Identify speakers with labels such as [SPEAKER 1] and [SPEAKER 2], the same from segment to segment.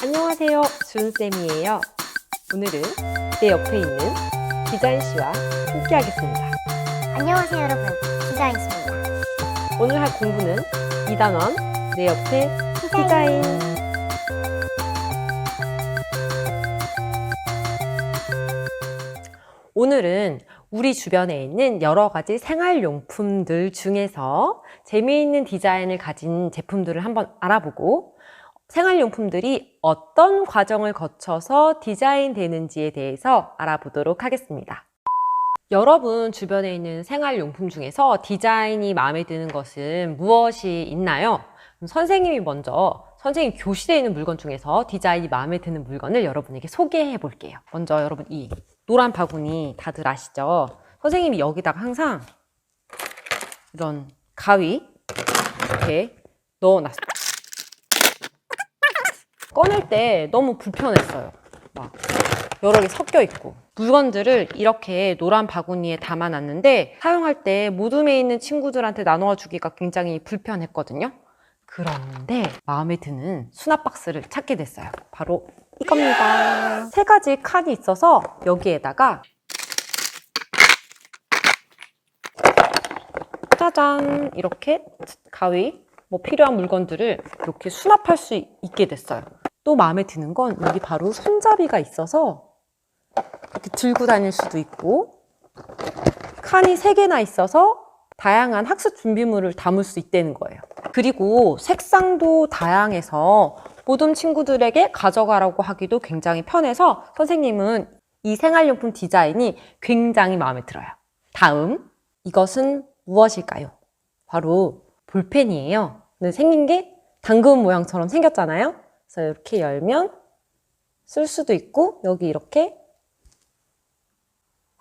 [SPEAKER 1] 안녕하세요, 준쌤이에요. 오늘은 내 옆에 있는 디자인씨와 함께 하겠습니다.
[SPEAKER 2] 안녕하세요 여러분, 디자인입니다.
[SPEAKER 1] 오늘 할 공부는 2단원 내 옆에 디자인. 오늘은 우리 주변에 있는 여러 가지 생활용품들 중에서 재미있는 디자인을 가진 제품들을 한번 알아보고 생활용품들이 어떤 과정을 거쳐서 디자인되는지에 대해서 알아보도록 하겠습니다. 여러분 주변에 있는 생활용품 중에서 디자인이 마음에 드는 것은 무엇이 있나요? 선생님이 먼저 선생님 교실에 있는 물건 중에서 디자인이 마음에 드는 물건을 여러분에게 소개해 볼게요. 먼저 여러분 이 노란 바구니 다들 아시죠? 선생님이 여기다가 항상 이런 가위 이렇게 넣어놨어요. 꺼낼 때 너무 불편했어요. 막 여러 개 섞여 있고. 물건들을 이렇게 노란 바구니에 담아놨는데 사용할 때 무덤에 있는 친구들한테 나눠 주기가 굉장히 불편했거든요. 그런데 마음에 드는 수납 박스를 찾게 됐어요. 바로 이겁니다. 3가지 칸이 있어서 여기에다가 짜잔 이렇게 가위 뭐 필요한 물건들을 이렇게 수납할 수 있게 됐어요. 또 마음에 드는 건 여기 바로 손잡이가 있어서 이렇게 들고 다닐 수도 있고 칸이 3개나 있어서 다양한 학습 준비물을 담을 수 있다는 거예요. 그리고 색상도 다양해서 모든 친구들에게 가져가라고 하기도 굉장히 편해서 선생님은 이 생활용품 디자인이 굉장히 마음에 들어요. 다음, 이것은 무엇일까요? 바로 볼펜이에요. 근데 생긴 게 당근 모양처럼 생겼잖아요. 그래서 이렇게 열면 쓸 수도 있고 여기 이렇게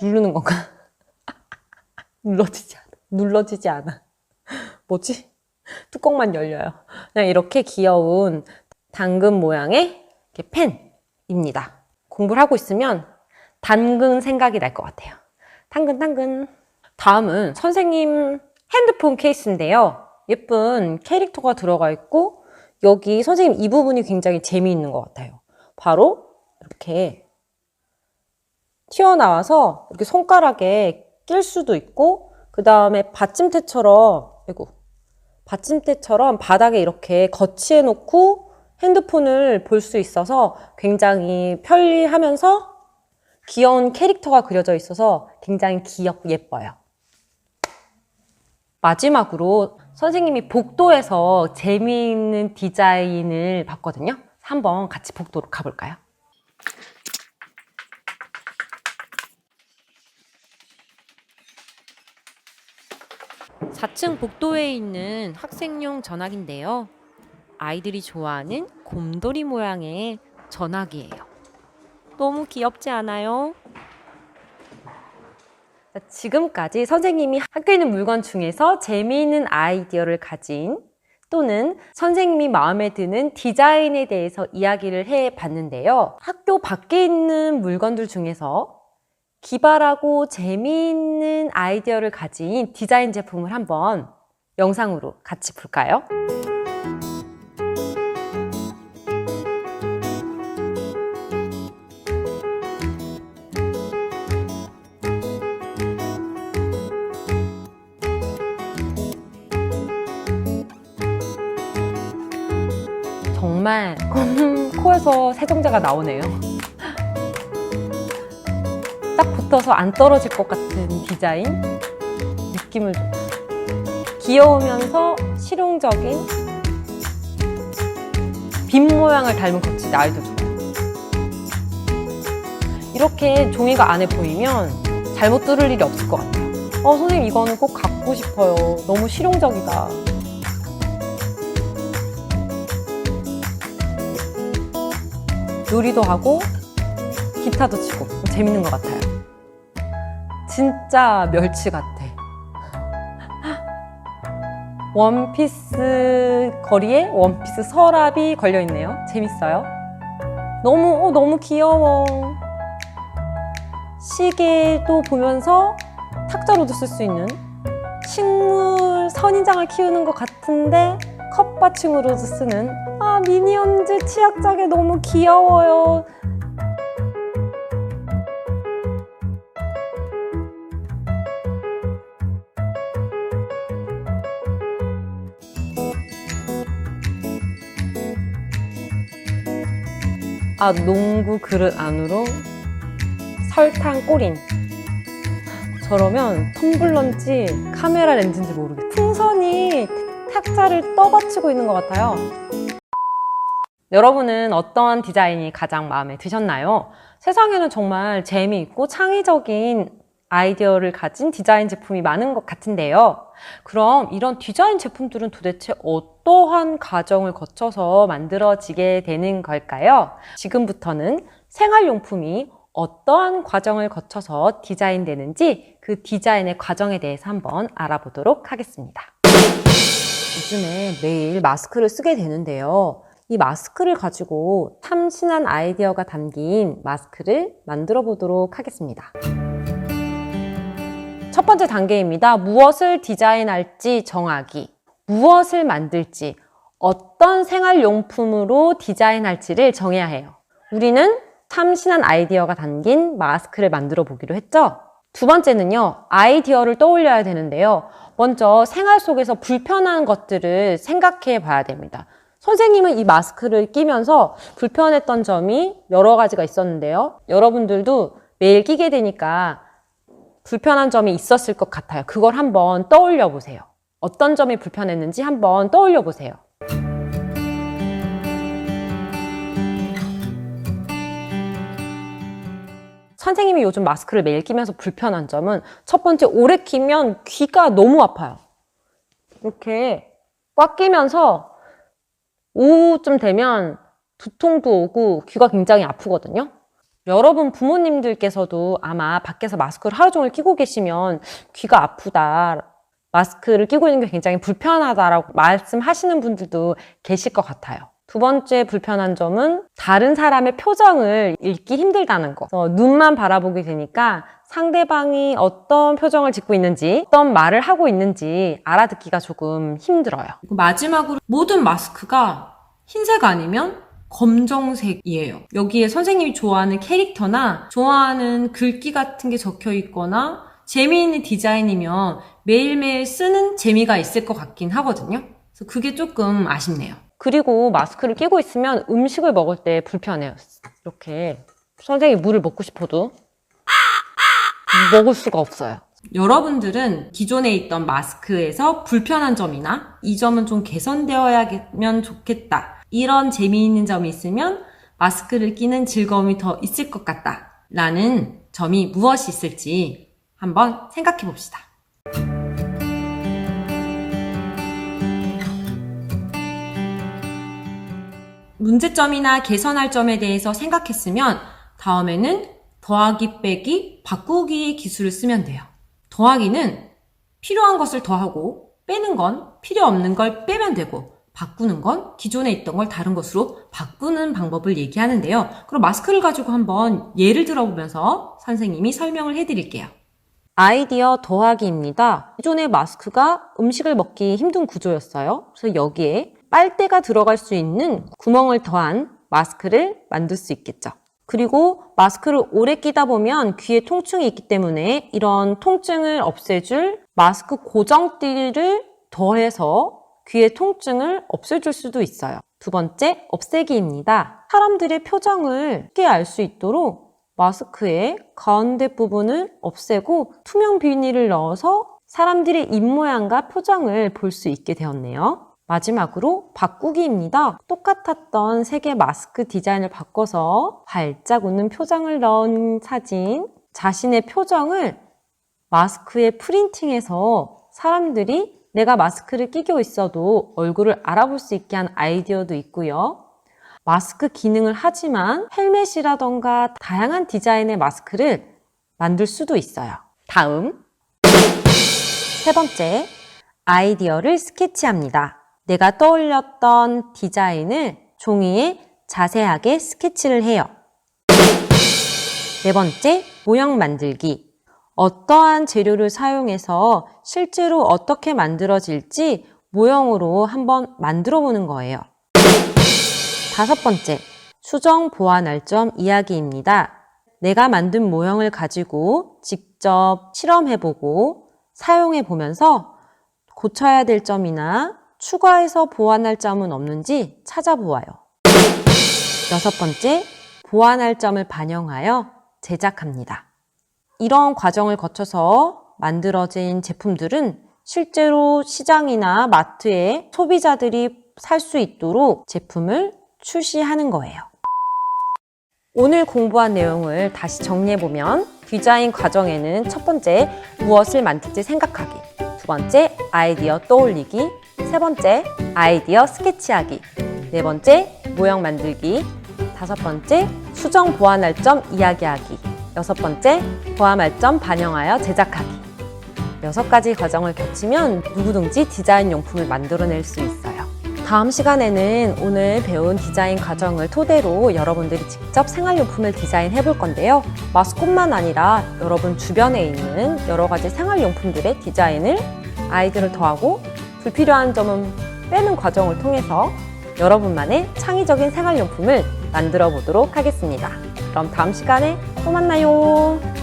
[SPEAKER 1] 누르는 건가? 눌러지지 않아. 뭐지? 뚜껑만 열려요. 그냥 이렇게 귀여운 당근 모양의 이렇게 펜입니다. 공부를 하고 있으면 당근 생각이 날 것 같아요. 당근. 다음은 선생님 핸드폰 케이스인데요. 예쁜 캐릭터가 들어가 있고 여기 선생님 이 부분이 굉장히 재미있는 것 같아요. 바로 이렇게 튀어나와서 이렇게 손가락에 낄 수도 있고 그 다음에 받침대처럼 바닥에 이렇게 거치해 놓고 핸드폰을 볼 수 있어서 굉장히 편리하면서 귀여운 캐릭터가 그려져 있어서 굉장히 귀엽고 예뻐요. 마지막으로 선생님이 복도에서 재미있는 디자인을 봤거든요. 한번 같이 복도로 가볼까요? (4층) 복도에 있는 학생용 전화기인데요. 아이들이 좋아하는 곰돌이 모양의 전화기예요. 너무 귀엽지 않아요? 지금까지 선생님이 학교에 있는 물건 중에서 재미있는 아이디어를 가진 또는 선생님이 마음에 드는 디자인에 대해서 이야기를 해봤는데요. 학교 밖에 있는 물건들 중에서 기발하고 재미있는 아이디어를 가진 디자인 제품을 한번 영상으로 같이 볼까요? 정말 코에서 세정제가 나오네요. 딱 붙어서 안 떨어질 것 같은 디자인 느낌을 줘요. 귀여우면서 실용적인 빈 모양을 닮은 거치 아이도 좋아요. 이렇게 종이가 안에 보이면 잘못 들을 일이 없을 것 같아요. 선생님 이거는 꼭 갖고 싶어요. 너무 실용적이다. 요리도 하고 기타도 치고 재밌는 것 같아요. 진짜 멸치 같아. 원피스 거리에 원피스 서랍이 걸려있네요. 재밌어요. 너무 귀여워. 시계도 보면서 탁자로도 쓸 수 있는 식물 선인장을 키우는 것 같은데 컵받침으로도 쓰는 와, 미니언즈 치약자개 너무 귀여워요. 아, 농구 그릇 안으로 설탕 꼬린. 저러면 텀블러인지 카메라 렌즈인지 모르겠어요. 풍선이 탁자를 떠받치고 있는 것 같아요. 여러분은 어떤 디자인이 가장 마음에 드셨나요? 세상에는 정말 재미있고 창의적인 아이디어를 가진 디자인 제품이 많은 것 같은데요. 그럼 이런 디자인 제품들은 도대체 어떠한 과정을 거쳐서 만들어지게 되는 걸까요? 지금부터는 생활용품이 어떠한 과정을 거쳐서 디자인되는지 그 디자인의 과정에 대해서 한번 알아보도록 하겠습니다. 요즘에 매일 마스크를 쓰게 되는데요. 이 마스크를 가지고 참신한 아이디어가 담긴 마스크를 만들어 보도록 하겠습니다. 첫 번째 단계입니다. 무엇을 디자인할지 정하기. 무엇을 만들지, 어떤 생활용품으로 디자인할지를 정해야 해요. 우리는 참신한 아이디어가 담긴 마스크를 만들어 보기로 했죠? 두 번째는요, 아이디어를 떠올려야 되는데요. 먼저 생활 속에서 불편한 것들을 생각해 봐야 됩니다. 선생님은 이 마스크를 끼면서 불편했던 점이 여러 가지가 있었는데요. 여러분들도 매일 끼게 되니까 불편한 점이 있었을 것 같아요. 그걸 한번 떠올려 보세요. 어떤 점이 불편했는지 한번 떠올려 보세요. 선생님이 요즘 마스크를 매일 끼면서 불편한 점은 첫 번째, 오래 끼면 귀가 너무 아파요. 이렇게 꽉 끼면서 오후쯤 되면 두통도 오고 귀가 굉장히 아프거든요. 여러분 부모님들께서도 아마 밖에서 마스크를 하루 종일 끼고 계시면 귀가 아프다, 마스크를 끼고 있는 게 굉장히 불편하다라고 말씀하시는 분들도 계실 것 같아요. 두 번째 불편한 점은 다른 사람의 표정을 읽기 힘들다는 거. 눈만 바라보게 되니까 상대방이 어떤 표정을 짓고 있는지, 어떤 말을 하고 있는지 알아듣기가 조금 힘들어요. 마지막으로 모든 마스크가 흰색 아니면 검정색이에요. 여기에 선생님이 좋아하는 캐릭터나 좋아하는 글귀 같은 게 적혀 있거나 재미있는 디자인이면 매일매일 쓰는 재미가 있을 것 같긴 하거든요. 그래서 그게 조금 아쉽네요. 그리고 마스크를 끼고 있으면 음식을 먹을 때 불편해요. 이렇게 선생님이 물을 먹고 싶어도 먹을 수가 없어요. 여러분들은 기존에 있던 마스크에서 불편한 점이나 이 점은 좀 개선되어야면 좋겠다, 이런 재미있는 점이 있으면 마스크를 끼는 즐거움이 더 있을 것 같다 라는 점이 무엇이 있을지 한번 생각해 봅시다. 문제점이나 개선할 점에 대해서 생각했으면 다음에는 더하기 빼기 바꾸기 기술을 쓰면 돼요. 더하기는 필요한 것을 더하고 빼는 건 필요 없는 걸 빼면 되고, 바꾸는 건 기존에 있던 걸 다른 것으로 바꾸는 방법을 얘기하는데요. 그럼 마스크를 가지고 한번 예를 들어보면서 선생님이 설명을 해드릴게요. 아이디어 더하기입니다. 기존의 마스크가 음식을 먹기 힘든 구조였어요. 그래서 여기에 빨대가 들어갈 수 있는 구멍을 더한 마스크를 만들 수 있겠죠. 그리고 마스크를 오래 끼다 보면 귀에 통증이 있기 때문에 이런 통증을 없애줄 마스크 고정띠를 더해서 귀의 통증을 없애줄 수도 있어요. 두 번째, 없애기입니다. 사람들의 표정을 쉽게 알 수 있도록 마스크의 가운데 부분을 없애고 투명 비닐을 넣어서 사람들의 입모양과 표정을 볼 수 있게 되었네요. 마지막으로 바꾸기입니다. 똑같았던 세 개 마스크 디자인을 바꿔서 활짝 웃는 표정을 넣은 사진, 자신의 표정을 마스크에 프린팅해서 사람들이 내가 마스크를 끼고 있어도 얼굴을 알아볼 수 있게 한 아이디어도 있고요. 마스크 기능을 하지만 헬멧이라던가 다양한 디자인의 마스크를 만들 수도 있어요. 다음, 세 번째, 아이디어를 스케치합니다. 내가 떠올렸던 디자인을 종이에 자세하게 스케치를 해요. 네 번째, 모형 만들기. 어떠한 재료를 사용해서 실제로 어떻게 만들어질지 모형으로 한번 만들어 보는 거예요. 5번째, 수정 보완할 점 이야기입니다. 내가 만든 모형을 가지고 직접 실험해보고 사용해보면서 고쳐야 될 점이나 추가해서 보완할 점은 없는지 찾아보아요. 6번째, 보완할 점을 반영하여 제작합니다. 이런 과정을 거쳐서 만들어진 제품들은 실제로 시장이나 마트에 소비자들이 살 수 있도록 제품을 출시하는 거예요. 오늘 공부한 내용을 다시 정리해보면 디자인 과정에는 첫 번째, 무엇을 만들지 생각하기, 두 번째, 아이디어 떠올리기, 세 번째, 아이디어 스케치하기, 네 번째, 모형 만들기, 다섯 번째, 수정 보완할 점 이야기하기, 여섯 번째, 포함할 점 반영하여 제작하기. 6가지 과정을 거치면 누구든지 디자인 용품을 만들어낼 수 있어요. 다음 시간에는 오늘 배운 디자인 과정을 토대로 여러분들이 직접 생활용품을 디자인해 볼 건데요. 마스콘만 아니라 여러분 주변에 있는 여러 가지 생활용품들의 디자인을 아이디어를 더하고 불필요한 점은 빼는 과정을 통해서 여러분만의 창의적인 생활용품을 만들어 보도록 하겠습니다. 그럼 다음 시간에 또 만나요.